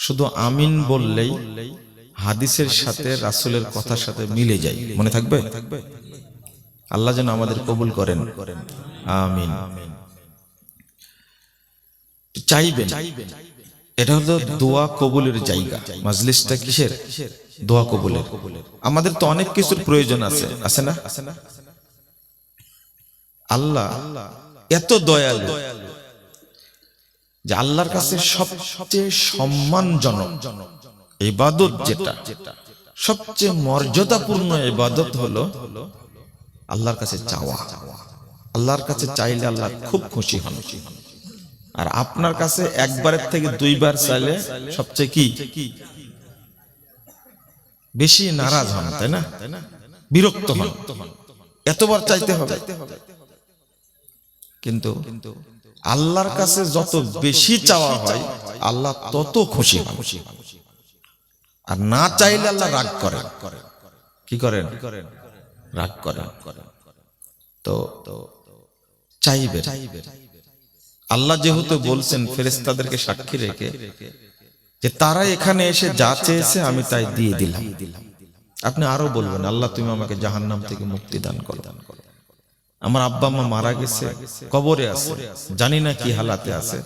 শুধু আমিন বললেই হাদিসের সাথে রাসূলের কথার সাথে মিলে যায়। মনে থাকবে? আল্লাহ যেন আমাদের কবুল করেন, আমিন। চাইবেন, এটা হলো দোয়া কবুলের জায়গা। মাজলিসটা কিসের? দোয়া কবুলের। আমাদের তো অনেক কিছুর প্রয়োজন আছে, আছে না? আল্লাহ এত দয়ালু যে আল্লাহর কাছে সবচেয়ে সম্মানজনক ইবাদত, যেটা সবচেয়ে মর্যাদাপূর্ণ ইবাদত হলো আল্লাহর কাছে চাওয়া। আল্লাহর কাছে চাইলে আল্লাহ খুব খুশি হন। আর আপনার কাছে একবারের থেকে দুইবার চাইলে সবচেয়ে কি বেশি নারাজ হন, তাই না? বিরক্ত হন, এতবার চাইতে হবে। কিন্তু আল্লাহর কাছে যত বেশি চাওয়া হয় আল্লাহ তত খুশি হন। আর না চাইলে আল্লাহ রাগ করেন। কি করেন? রাগ করেন। তো চাইবে। আল্লাহ যেহেতু বলছেন ফেরেশতাদেরকে সাক্ষী রেখে যে তারা এখানে এসে যা চেয়েছে আমি তাই দিয়ে দিলাম। আপনি আরো বলবেন, আল্লাহ তুমি আমাকে জাহান্নাম থেকে মুক্তি দান করো। আমার আব্বা মা মারা গেছে, কবরে আছে, জানি না কি হালাতে আছে।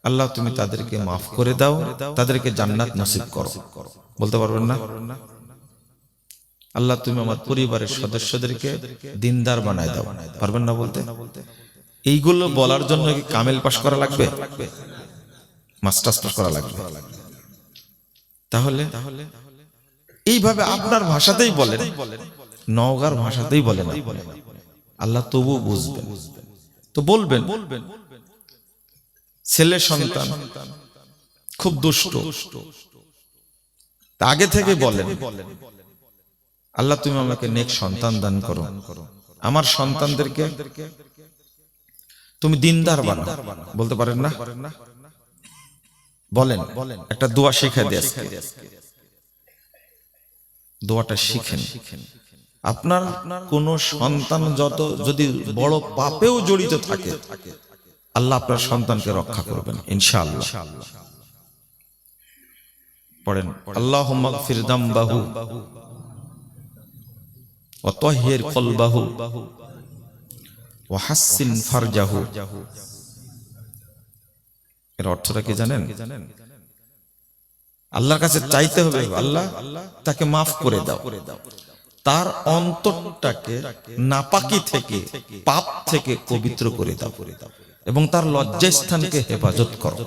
আল্লাহ তুমি তাদেরকে মাফ করে দাও, তাদেরকে জান্নাত নসিব করো। বলতে পারবেন না? আল্লাহ তুমি আমার পরিবারের সদস্যদেরকে দিনদার বানায় দাও। পারবেন না বলতে? এইগুলো বলার জন্য কি কামেল পাস করা লাগবে? মাস্টার্স পাস করা লাগবে? তাহলে এইভাবে আপনার ভাষাতেই বলেন, নওগাঁর ভাষাতেই বলেন, আল্লাহ তবু বুঝবেন। তো বলবেন, ছেলে সন্তান খুব দুষ্ট, আগে থেকে বলেন আল্লাহ তুমি আমাকে নেক সন্তান দান করো, আমার সন্তানদেরকে তুমি দিনদার বানাও। বলতে পারেন না? বলেন, একটা দোয়া শিখে দেন। দোয়াটা শিখেন। আপনার কোন সন্তান যত যদি বড় পাপেও জড়িত থাকে আল্লাহ আপনার সন্তানকে রক্ষা করবেন ইনশাআল্লাহ। পড়েন, আল্লাহুম্মা গফির যামবাহু ওয়া তাহহির কলবাহু ওয়া হাসসিন ফারজাহু। এর অর্থটা কি জানেন? আল্লাহর কাছে চাইতে হবে আল্লাহ তাকে মাফ করে দাও, তার অন্তরটাকে নাপাকি থেকে, পাপ থেকে পবিত্র করে দাও এবং তার লজ্জাস্থানকে হেফাজত করো।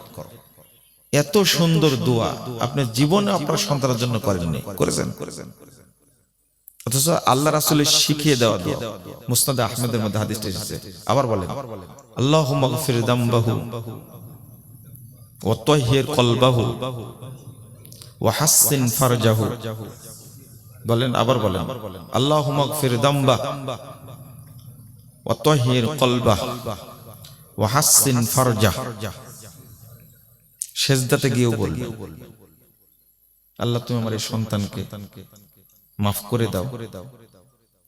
এত সুন্দর দোয়া আপনি জীবনে আপনার সন্তানের জন্য করেননি, করেছেন? অথচ আল্লাহ রাসূলের শিখিয়ে দেওয়া দোয়া। মুসনাদে আহমদের মধ্যে হাদিসটা এসেছে। আবার বলেন, আল্লাহুম্মা গফির যামবাহু ওয়া তাহহির কলবাহু ওয়া হাসসিন ফারজাহু। বলেন, আবার বলেন, আল্লাহুম্মা গফির যামবা ওয়া তাহহির কলবাহ ওয়া হাসসিন ফারজাহ। সেজদাতে গিয়েও বলবেন, আল্লাহ তুমি আমার এই সন্তানকে মাফ করে দাও,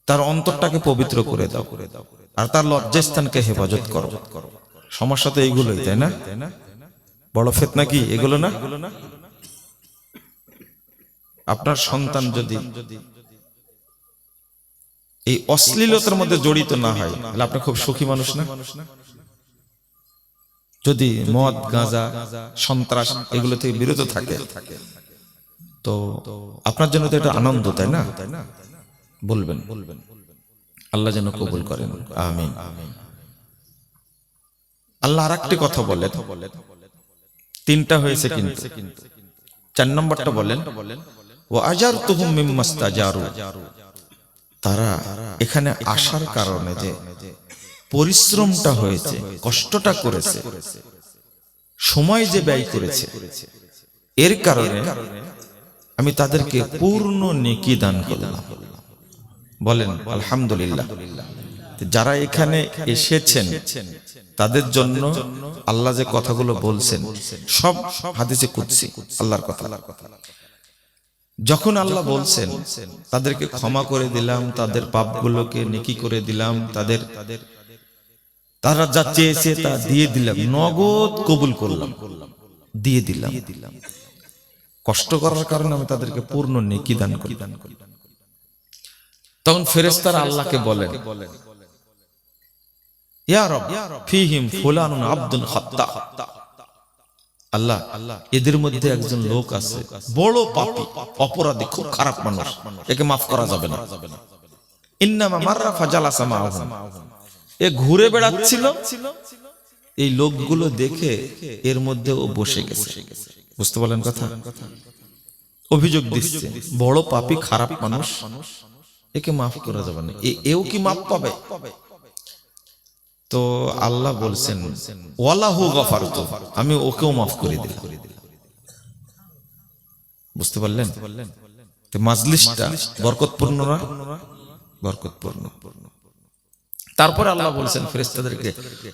তার অন্তরটাকে পবিত্র করে দাও আর তার লজ্জাস্থানকে হেফাজত করো। সমস্যা তো এইগুলোই, তাই না? বড় ফিতনা কি এগুলো না? আপনার সন্তান যদি এই অশ্লীলতার মধ্যে জড়িত না হয় তাহলে আপনি খুব সুখী মানুষ না? যদি মদ, গাঁজা, সন্ত্রাস এগুলো থেকে বিরত থাকে তো আপনার জন্য তো এটা আনন্দ, তাই না? বলবেন, আল্লাহ যেন কবুল করেন, আমিন। আল্লাহ আরেকটি কথা বলেন, তিনটা হয়েছে কিন্তু 4 নম্বরটা বলেন, ওয়া আজারতুহুম মিম্মাস্তাজারু। তারা এখানে আসার কারণে যে পরিশ্রমটা হয়েছে, কষ্টটা করেছে, সময় যে ব্যয় করেছে, এর কারণে আমি তাদেরকে পূর্ণ নেকি দান করলাম। বলেন আলহামদুলিল্লাহ। যারা এখানে এসেছেন তাদের জন্য আল্লাহ যে কথাগুলো বলছেন সব হাদিসে কুদসি, আল্লাহর কথা। যখন আল্লাহ বলছেন তাদেরকে ক্ষমা করে দিলাম, তাদের পাপগুলোকে নেকি করে দিলাম, তারা যা চেয়েছে তা দিয়ে দিলাম, নগদ কবুল করলাম, দিয়ে দিলাম। কষ্ট করার কারণে আমি তাদেরকে পূর্ণ নেকি দান করি। তখন ফেরেশতারা আল্লাহকে বলেন, ইয়া রব ফীহিম ফুলানুন আব্দুল খাত্তা, আল্লাহ এদের মধ্যে একজন লোক আছে বড় পাপী, অপরাধী, খুব খারাপ মানুষ, একে মাফ করা যাবে না। ইন্নামা মাররা ফাজালাসা মাআহুম, এ ঘুরে বেড়াচ্ছিল, এই লোকগুলো দেখে এর মধ্যে ও বসে গেছে। বুঝতে পারলেন কথা? অভিযোগ দিচ্ছে বড় পাপী, খারাপ মানুষ, একে মাফ করা যাবে না, এও কি মাফ পাবে? তো আল্লাহ বলছেন ওয়ালাহু গফারতু, আমি ওকেও মাফ করে দিলাম। বুঝতে পারলেন? তো মাজলিসটা বরকতপূর্ণ না? বরকতপূর্ণ। তারপর আল্লাহ বলছেন ফেরেশতাদেরকে,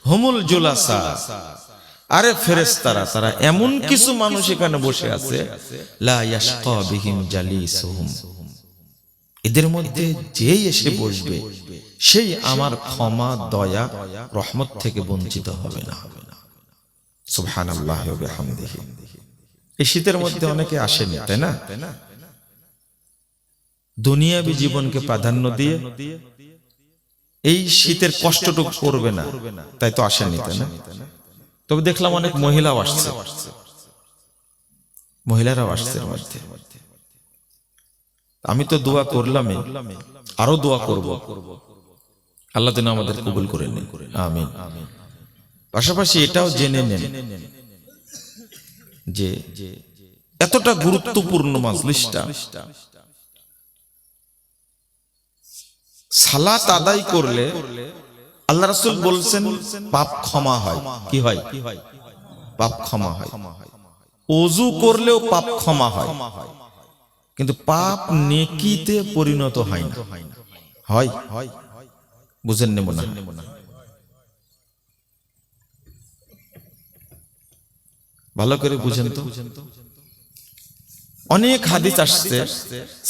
হুমুল জুলাসা, আরে ফেরেশতারা, তারা এমন কিছু মানুষ এখানে বসে আছে, লা ইয়াশকা বিহিম জালিসুহুম, এদের মধ্যে যেই এসে বসবে সেই আমার ক্ষমা, দয়া, রহমত থেকে বঞ্চিত হবে না। সুবহানাল্লাহ ওয়া বিহামদিহি। এই শীতের মধ্যে অনেকে আসেনি, তাই না? দুনিয়াবী জীবনকে প্রাধান্য দিয়ে এই শীতের কষ্টটুকু করবে না, তাই তো আসেনি, তাই না? তবে দেখলাম অনেক মহিলাও আসছে, মহিলারাও আসছে মধ্যে। আমি তো দোয়া করলামই, আরো দোয়া করব, আল্লাহ যেন আমাদের কবুল করে নেন, আমিন। পাশাপাশি এটাও জেনে নেন যে এতটা গুরুত্বপূর্ণ মাজলিসটা, সালাত আদায় করলে আল্লাহ রাসূল বলছেন পাপ ক্ষমা হয়। কি হয়? পাপ ক্ষমা হয়। ওযু করলেও পাপ ক্ষমা হয়, কিন্তু পাপ নেকিতে পরিণত হয় না। হয়? বুঝেন নেব না? ভালো করে বুঝেন তো। অনেক হাদিস আসছে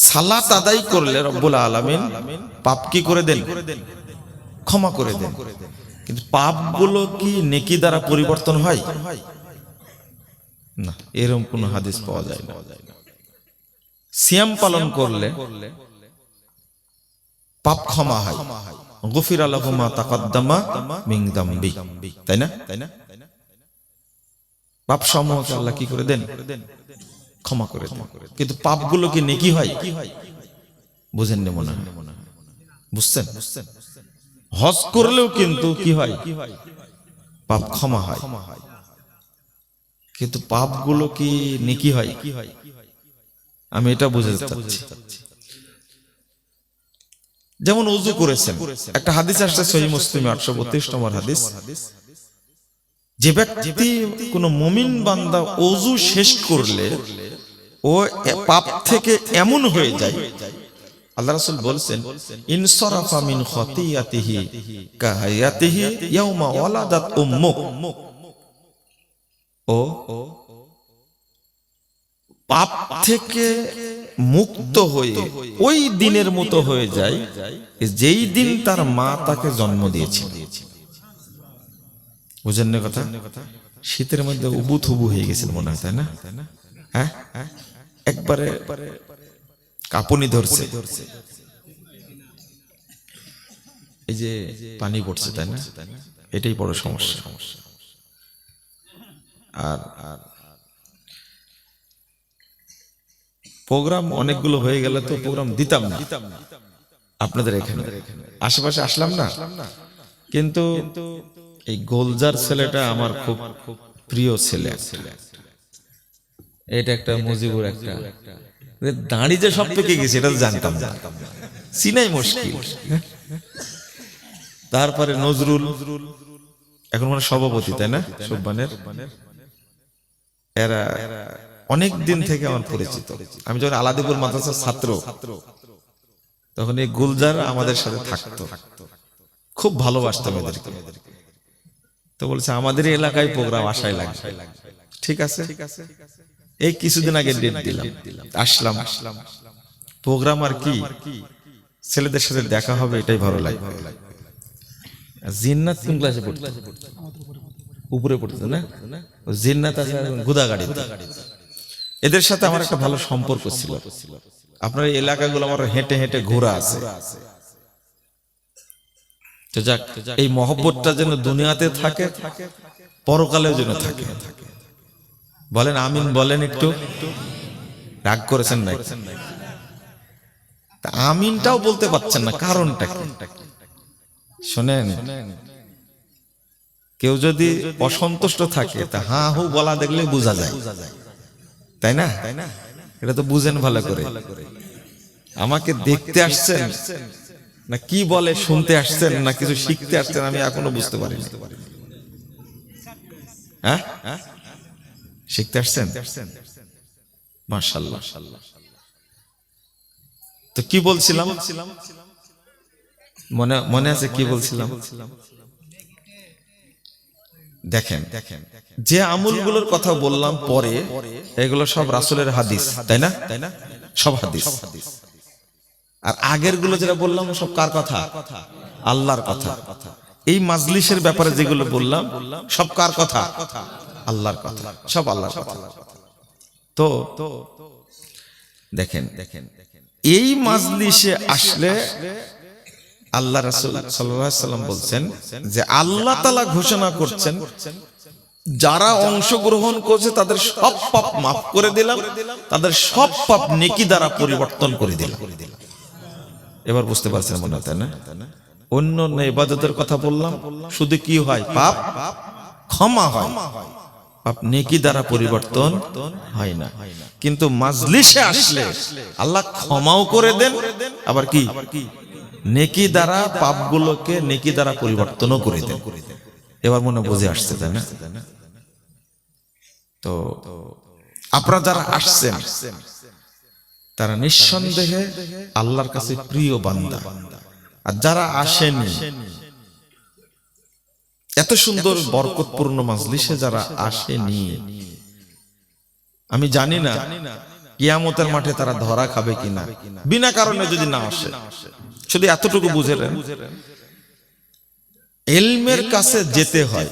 সালাত আদায় করলে রব্বুল আলামিন পাপ কি করে দেন? ক্ষমা করে দেন। কিন্তু পাপগুলো কি নেকি দ্বারা পরিবর্তন হয় না, এরকম কোন হাদিস পাওয়া যায় না। সিয়াম পালন করলে পাপ ক্ষমা হয়, গফিরা লাহু মা তাকাদ্দামা মিন যামবি, তাই না? পাপ সমূহকে আল্লাহ কি করে দেন? ক্ষমা করে দেন। কিন্তু পাপগুলো কি নেকি হয়? বুঝেন না মনে হয়? বুঝছেন? হজ করলেও কিন্তু কি হয়? পাপ ক্ষমা হয়, কিন্তু পাপগুলো কি নেকি হয়? আমি এটা বুঝাতে চাচ্ছি। যেমন ওযু করেছেন, একটা হাদিস আসছে সহিহ মুসলিমে 832 নম্বর হাদিস, যে ব্যক্তি কোন মুমিন বান্দা ওযু শেষ করলে ও পাপ থেকে এমন হয়ে যায়, আল্লাহ রাসূল বলেন ইনসারাফা মিন খাতিয়াতিহি কাহায়াতিহি ইয়াউমা ওয়ালাদাত উম্মুক, ও পাপ থেকে মুক্ত হয়ে ওই দিনের মতো হয়ে যায় যেই দিন তার মা তাকে জন্ম দিয়েছিল। বুঝেন না কথা? শীতের মধ্যে উবুথুবু হয়ে গেছেন মনে হয়, তাই না? হ্যাঁ, একবারে কাঁপুনি ধরছে, এই যে পানি পড়ছে, তাই না? এটাই বড় সমস্যা। আর প্রোগ্রাম অনেকগুলো হয়ে গেল তো প্রোগ্রাম দিতাম না আপনাদের এখানে, আশেপাশে আসলাম না, কিন্তু এই গোলজার ছেলেটা আমার খুব প্রিয় ছেলে। এটা একটা মুজিবুর, একটা দাঁড়ি যে সব পেকে গেছে এটা তো জানতাম না, চিনাই মুশকিল। তারপরে নজরুল, এখন মানে সভাপতি, তাই না? সুবহানের, এরা অনেক দিন থেকে আমার পরিচিত। আমি যখন আলাদিপুর মাদ্রাসার ছাত্র, তখন এই গুলজার আমাদের সাথে থাকতো, খুব ভালোবাসতাম এদেরকে। তো বলছে আমাদের এলাকায় প্রোগ্রাম আসাই লাগবে। ঠিক আছে, এই কিছুদিন আগে ডেট দিলাম, আসলাম। প্রোগ্রাম আর কি, ছেলেদের সাথে দেখা হবে, এটাই ভালো লাগে। জিন্নাত কোন ক্লাসে পড়তো? উপরে পড়তো না? জিন্নাত আছে গুদাগাড়ি। এদের সাথে আমার একটা ভালো সম্পর্ক ছিল। আপনার এই এলাকাগুলো আমার হেঁটে হেঁটে ঘোরা আছে। তো যাক, এই মহব্বতটা যেন দুনিয়াতে থাকে, পরকালেও যেন থাকে। বলেন আমিন, বলেন একটু। রাগ করেছেন না? তা আমিনটাও বলতে পারছেন না, কারণটা কি? শোনেন, কেউ যদি অসন্তুষ্ট থাকে তা হা হু বলা দেখলে বোঝা যায়, তাই না? এটা তো বুঝেন ভালো করে। আমাকে দেখতে আসছেন না কি বলে শুনতে আসছেন না কিছু শিখতে আসছেন, আমি এখনো বুঝতে পারিনি। হ্যাঁ, শিখতে আসছেন? মাশাআল্লাহ। তো কি বলছিলাম? মনে আছে কি বলছিলাম? দেখেন, যে আমলগুলোর কথা বললাম পরে, এগুলো সব রাসূলের হাদিস, তাই না? সব হাদিস। আর আগের গুলো যেটা বললাম সব কার কথা? আল্লাহর কথা। এই মাজলিসের ব্যাপারে যেগুলো বললাম সব কার কথা? আল্লাহর কথা, সব আল্লাহর কথা। তো দেখেন, এই মাজলিসে আসলে আল্লাহ রাসূল সাল্লাল্লাহু আলাইহি ওয়াসাল্লাম বলছেন যে আল্লাহ তাআলা ঘোষণা করছেন, যারা অংশগ্রহণ করছে তাদের সব পাপ মাফ করে দিলাম, তাদের সব পাপ নেকি দ্বারা পরিবর্তন করে দিলাম। এবার বুঝতে পারছেন মনে হয়, তাই না? অন্য অন্য ইবাদতের কথা বললাম, শুধু কি হয়? পাপ ক্ষমা হয়, পাপ নেকি দ্বারা পরিবর্তন হয় না। কিন্তু মাজলিসে আসলে আল্লাহ ক্ষমাও করে দেন, আবার কি নেকি দ্বারা পাপগুলোকে নেকি দ্বারা পরিবর্তনও করে দেন। এবার মনে বুঝে আসছে, তাই না? তো আপনারা যারা আসছেন তারা নিঃসন্দেহে আল্লাহর কাছে প্রিয় বান্দা। আর যারা আসেনি, এত সুন্দর বরকতপূর্ণ মাজলিসে যারা আসেনি, আমি জানি না কিয়ামতের মাঠে তারা ধরা খাবে কিনা, বিনা কারণে যদি না আসে। শুধু এতটুকু বুঝে নেন, ইলমের কাছে যেতে হয়,